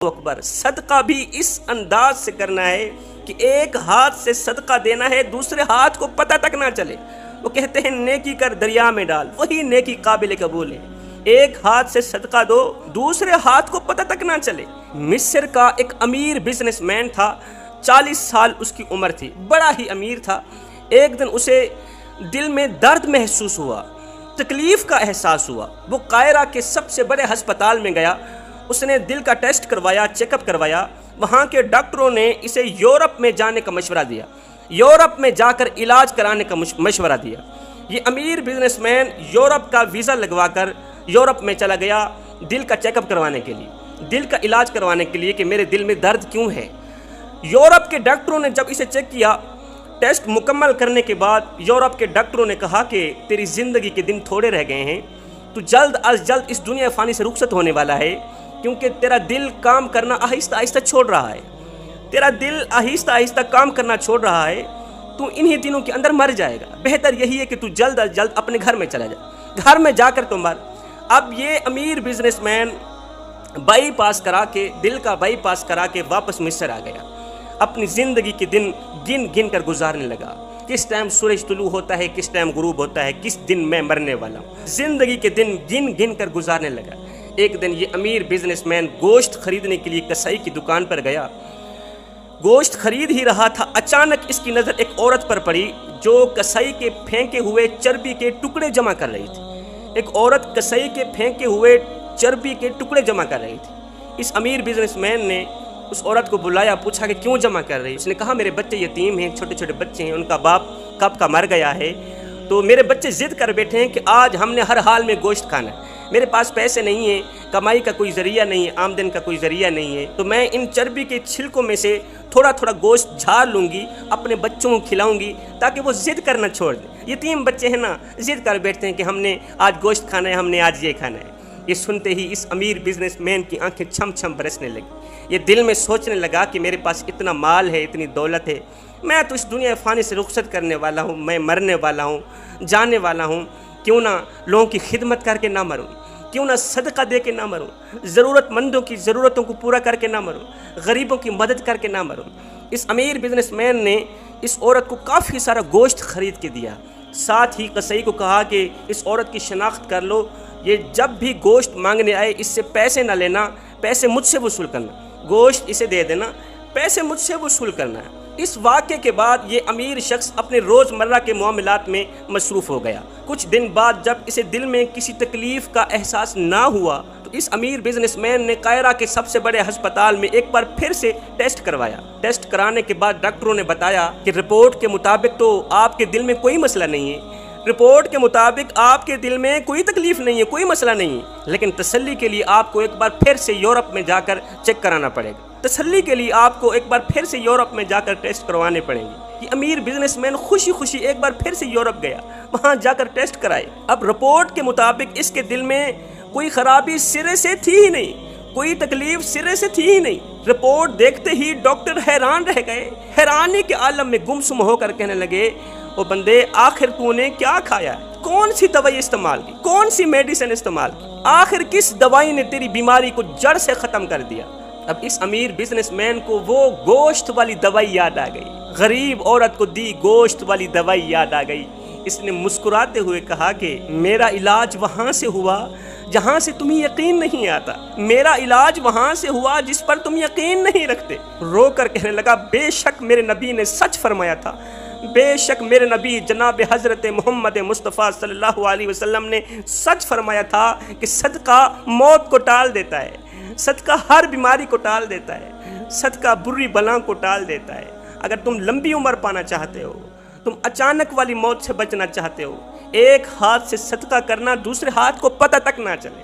अकबर। सदका भी इस अंदाज से करना है कि एक हाथ से सदका देना है, दूसरे हाथ को पता तक ना चले। वो कहते हैं नेकी कर दरिया में डाल, वही नेकी काबिल कबूल है। एक हाथ से सदका दो, दूसरे हाथ को पता तक ना चले। मिस्र का एक अमीर बिजनेसमैन था, 40 साल उसकी उम्र थी, बड़ा ही अमीर था। एक दिन उसे दिल में दर्द महसूस हुआ, तकलीफ का एहसास हुआ। वो कायरा के सबसे बड़े हस्पताल में गया, उसने दिल का टेस्ट करवाया, चेकअप करवाया। वहाँ के डॉक्टरों ने इसे यूरोप में जाने का मशवरा दिया, यूरोप में जाकर इलाज कराने का मशवरा दिया। ये अमीर बिजनेसमैन यूरोप का वीज़ा लगवाकर यूरोप में चला गया दिल का चेकअप करवाने के लिए, दिल का इलाज करवाने के लिए कि मेरे दिल में दर्द क्यों है। यूरोप के डॉक्टरों ने जब इसे चेक किया, टेस्ट मुकम्मल करने के बाद यूरोप के डॉक्टरों ने कहा कि तेरी ज़िंदगी के दिन थोड़े रह गए हैं, तू जल्द अज जल्द इस दुनिया फ़ानी से रुखसत होने वाला है, क्योंकि तेरा दिल काम करना आहिस्ता आहिस्ता छोड़ रहा है। तेरा दिल आहिस्ता आहिस्ता काम करना छोड़ रहा है, तू इन्हीं दिनों के अंदर मर जाएगा। बेहतर यही है कि तू जल्द अज जल्द अपने घर में चला जा, घर में जाकर तो मर। अब ये अमीर बिजनेसमैन बाईपास करा के, दिल का बाईपास करा के वापस मिस्र आ गया। अपनी ज़िंदगी के दिन गिन गिन कर गुजारने लगा, किस टाइम सूरज तुलू होता है, किस टाइम गुरूब होता है, किस दिन मैं मरने वाला हूँ। ज़िंदगी के दिन गिन गिन कर गुजारने लगा। एक दिन ये अमीर बिजनेसमैन गोश्त खरीदने के लिए कसाई की दुकान पर गया। गोश्त खरीद ही रहा था, अचानक इसकी नज़र एक औरत पर पड़ी जो कसाई के फेंके हुए चर्बी के टुकड़े जमा कर रही थी। एक औरत कसाई के फेंके हुए चर्बी के टुकड़े जमा कर रही थी। इस अमीर बिजनेसमैन ने उस औरत को बुलाया, पूछा कि क्यों जमा कर रही है। उसने कहा मेरे बच्चे यतीम हैं, छोटे छोटे बच्चे हैं, उनका बाप कब का मर गया है, तो मेरे बच्चे ज़िद कर बैठे हैं कि आज हमने हर हाल में गोश्त खाना है। मेरे पास पैसे नहीं है, कमाई का कोई ज़रिया नहीं है, आमदन का कोई ज़रिया नहीं है, तो मैं इन चर्बी के छिलकों में से थोड़ा थोड़ा गोश्त झाड़ लूँगी, अपने बच्चों को खिलाऊँगी ताकि वो ज़िद करना छोड़ दें। यतीम बच्चे हैं ना, ज़िद कर बैठते हैं कि हमने आज गोश्त खाना है, हमने आज ये खाना है। ये सुनते ही इस अमीर बिजनेसमैन की आंखें छम छम बरसने लगी। ये दिल में सोचने लगा कि मेरे पास इतना माल है, इतनी दौलत है, मैं तो इस दुनिया फ़ानी से रुखसत करने वाला हूँ, मैं मरने वाला हूँ, जाने वाला हूँ। क्यों ना लोगों की खिदमत करके ना मरूँ, क्यों ना सदका दे के ना मरूँ, ज़रूरतमंदों की ज़रूरतों को पूरा करके ना मरूँ, गरीबों की मदद करके ना मरूँ। इस अमीर बिजनेसमैन ने इस औरत को काफ़ी सारा गोश्त खरीद के दिया। साथ ही कसाई को कहा कि इस औरत की शनाख्त कर लो, ये जब भी गोश्त मांगने आए इससे पैसे ना लेना, पैसे मुझसे वसूल करना, गोश्त इसे दे देना, पैसे मुझसे वसूल करना है। इस वाक़े के बाद ये अमीर शख्स अपने रोज़मर्रा के मामलात में मसरूफ़ हो गया। कुछ दिन बाद जब इसे दिल में किसी तकलीफ़ का एहसास ना हुआ तो इस अमीर बिजनेसमैन ने कायरा के सबसे बड़े हस्पताल में एक बार फिर से टेस्ट करवाया। टेस्ट कराने के बाद डॉक्टरों ने बताया कि रिपोर्ट के मुताबिक तो आपके दिल में कोई मसला नहीं है, रिपोर्ट के मुताबिक आपके दिल में कोई तकलीफ़ नहीं है, कोई मसला नहीं है, लेकिन तसल्ली के लिए आपको एक बार फिर से यूरोप में जाकर चेक कराना पड़ेगा। तसल्ली के लिए आपको एक बार फिर से यूरोप में जाकर टेस्ट करवाने पड़ेंगे। ये अमीर बिजनेसमैन खुशी खुशी एक बार फिर से यूरोप गया, वहाँ जाकर टेस्ट कराए। अब रिपोर्ट के मुताबिक इसके दिल में कोई ख़राबी सिरे से थी ही नहीं, कोई तकलीफ सिरे से थी ही नहीं। रिपोर्ट देखते ही डॉक्टर हैरान रह गए, हैरानी के आलम में गुमसुम होकर कहने लगे, ओ बंदे आखिर तूने क्या खाया, कौन सी दवाई इस्तेमाल की, कौन सी मेडिसिन इस्तेमाल की, आखिर किस दवाई ने तेरी बीमारी को जड़ से ख़त्म कर दिया। अब इस अमीर बिजनेसमैन को वो गोश्त वाली दवाई याद आ गई, गरीब औरत को दी गोश्त वाली दवाई याद आ गई। इसने मुस्कुराते हुए कहा कि मेरा इलाज वहाँ से हुआ जहाँ से तुम्हें यकीन नहीं आता, मेरा इलाज वहाँ से हुआ जिस पर तुम यकीन नहीं रखते। रो कर कहने लगा, बेशक मेरे नबी ने सच फरमाया था, बेशक मेरे नबी जनाब हज़रत मोहम्मद मुस्तफ़ा सल्लल्लाहु अलैहि वसल्लम ने सच फरमाया था कि सदका मौत को टाल देता है, सदका हर बीमारी को टाल देता है, सदका बुरी बला को टाल देता है। अगर तुम लंबी उम्र पाना चाहते हो, तुम अचानक वाली मौत से बचना चाहते हो, एक हाथ से सदका करना, दूसरे हाथ को पता तक ना चले।